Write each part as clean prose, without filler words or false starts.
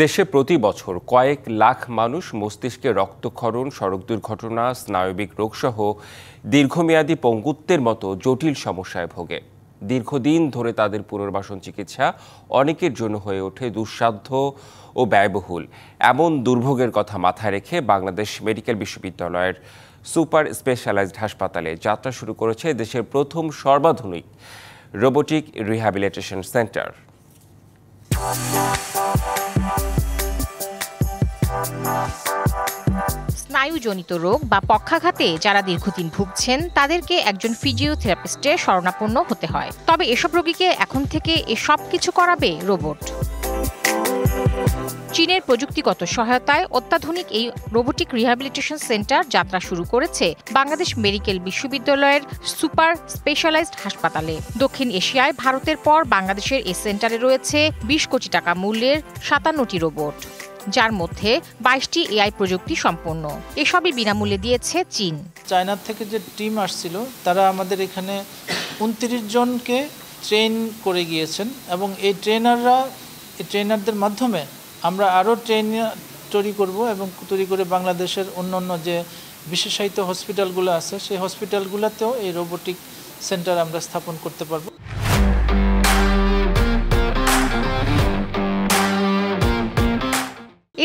দেশে প্রতি বছর কয়েক লাখ মানুষ মস্তিষ্কে রক্তক্ষরণ, সড়ক দুর্ঘটনা, স্নায়বিক রোগসহ দীর্ঘমেয়াদী পঙ্গুত্বের মতো জটিল সমস্যায় ভোগে। দীর্ঘদিন ধরে তাদের পুনর্বাসন চিকিৎসা অনেকের জন্য হয়ে ওঠে দুঃসাধ্য ও ব্যয়বহুল। এমন দুর্ভোগের কথা মাথায় রেখে বাংলাদেশ মেডিকেল বিশ্ববিদ্যালয়ের সুপার স্পেশালাইজড হাসপাতালে যাত্রা শুরু করেছে দেশের প্রথম সর্বাধুনিক রোবোটিক রিহ্যাবিলিটেশন সেন্টার। স্নায়ুজনিত রোগ বা পক্ষাঘাতে যারা দীর্ঘদিন ভুগছেন তাদেরকে একজন ফিজিওথেরাপিস্টের শরণাপন্ন হতে হয়। তবে এসব রোগীকে এখন থেকে এসব কিছু করাবে রোবট। চীনের প্রযুক্তিগত সহায়তায় অত্যাধুনিক এই রোবোটিক রিহ্যাবিলিটেশন সেন্টার যাত্রা শুরু করেছে বাংলাদেশ মেডিকেল বিশ্ববিদ্যালয়ের সুপার স্পেশালাইজড হাসপাতালে। দক্ষিণ এশিয়ায় ভারতের পর বাংলাদেশের এই সেন্টারে রয়েছে ২০ কোটি টাকা মূল্যের ৫৭টি রোবট, যার মধ্যে ২২টি এআই প্রযুক্তি সম্পন্ন। এসবই বিনামূল্যে দিয়েছে চীন। চায়না থেকে যে টিম আসছিল তারা আমাদের এখানে ২৯ জনকে ট্রেন করে গিয়েছেন এবং এই ট্রেনারদের মাধ্যমে আমরা আরও ট্রেন তৈরি করব এবং তৈরি করে বাংলাদেশের অন্য যে বিশেষায়িত হসপিটালগুলো আছে সেই হসপিটালগুলোতেও এই রোবোটিক সেন্টার আমরা স্থাপন করতে পারব।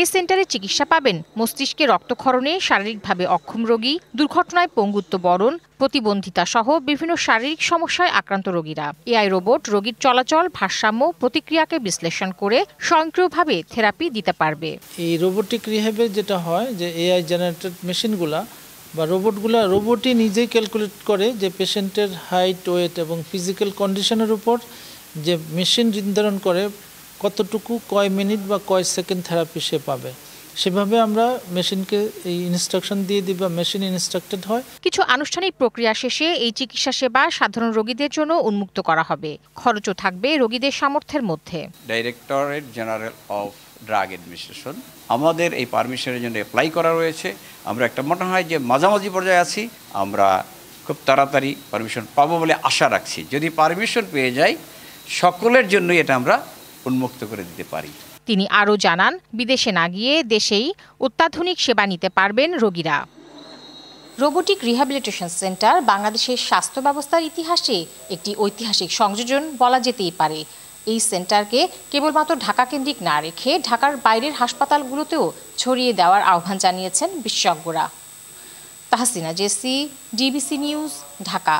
এই সেন্টারে চিকিৎসা পাবেন মস্তিষ্কে রক্তক্ষরণে শারীরিকভাবে অক্ষম রোগী, দুর্ঘটনায় পঙ্গুত্ব বরণ, প্রতিবন্ধিতা সহ বিভিন্ন শারীরিক সমস্যায় আক্রান্ত রোগীরা। এআই রোবট রোগীর চলাচল, ভারসাম্য, প্রতিক্রিয়াকে বিশ্লেষণ করে স্বয়ংক্রিয়ভাবে থেরাপি দিতে পারবে। এই রোবোটিক রিহ্যাবে যেটা হয় যে এআই জেনারেটেড মেশিনগুলা বা রোবটই নিজেই ক্যালকুলেট করে যে পেশেন্টের হাইট, ওয়েট এবং ফিজিক্যাল কন্ডিশনের উপর যে মেশিন নির্ধারণ করে কতটুকু, কয় মিনিট বা কয় সেকেন্ড থেরাপি সে পাবে। সেভাবে আমরা মেশিনকে এই ইনস্ট্রাকশন দিয়ে দিই বা মেশিন ইনস্ট্রাক্টেড হয়। কিছু আনুষ্ঠানিক প্রক্রিয়া শেষে এই চিকিৎসা সেবা সাধারণ রোগীদের জন্য উন্মুক্ত করা হবে। খরচও থাকবে রোগীদের সামর্থ্যের মধ্যে। Directorate general of drug administration আমাদের এই পারমিশনের জন্য অ্যাপ্লাই করা রয়েছে। আমরা একটা মনে হয় যে মাঝামাঝি পর্যায়ে আছি, আমরা খুব তাড়াতাড়ি পারমিশন পাবো বলে আশা রাখছি। যদি পারমিশন পেয়ে যাই সকলের জন্যই এটা আমরা উন্মুক্ত করে দিতে পারি। তিনি আরও জানান, বিদেশে না গিয়ে দেশেই অত্যাধুনিক সেবা নিতে পারবেন রোগীরা। রোবোটিক রিহ্যাবিলিটেশন সেন্টার বাংলাদেশের স্বাস্থ্য ব্যবস্থার ইতিহাসে একটি ঐতিহাসিক সংযোজন বলা যেতেই পারে। এই সেন্টারকে কেবলমাত্র ঢাকা কেন্দ্রিক না রেখে ঢাকার বাইরের হাসপাতালগুলোতেও ছড়িয়ে দেওয়ার আহ্বান জানিয়েছেন বিশেষজ্ঞরা। Tahsina Jessy, DBC news, Dhaka.